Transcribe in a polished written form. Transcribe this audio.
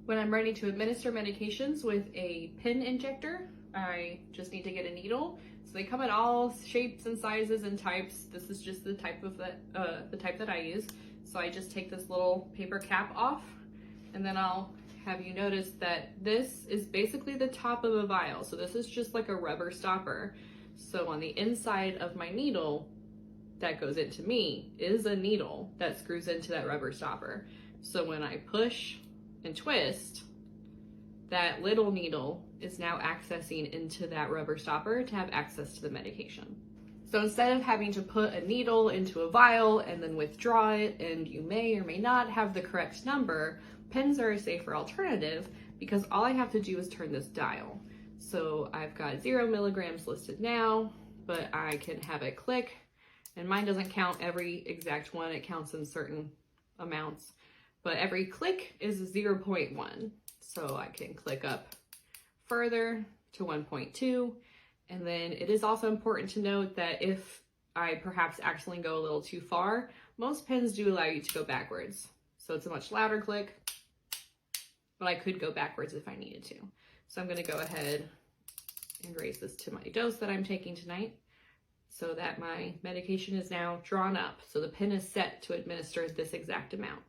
When I'm ready to administer medications with a pen injector, I just need to get a needle. So they come in all shapes and sizes and types. This is just the type that I use. So I just take this little paper cap off, and then I'll have you notice that this is basically the top of a vial. So this is just like a rubber stopper. So on the inside of my needle that goes into me is a needle that screws into that rubber stopper. So when I push and twist, that little needle is now accessing into that rubber stopper to have access to the medication. So instead of having to put a needle into a vial and then withdraw it, and you may or may not have the correct number, pens are a safer alternative because all I have to do is turn this dial. So I've got 0 milligrams listed now, but I can have it click, and mine doesn't count every exact one, it counts in certain amounts. But every click is 0.1. So I can click up further to 1.2. And then it is also important to note that if I perhaps accidentally go a little too far, most pens do allow you to go backwards. So it's a much louder click, but I could go backwards if I needed to. So I'm gonna go ahead and raise this to my dose that I'm taking tonight so that my medication is now drawn up. So the pen is set to administer this exact amount.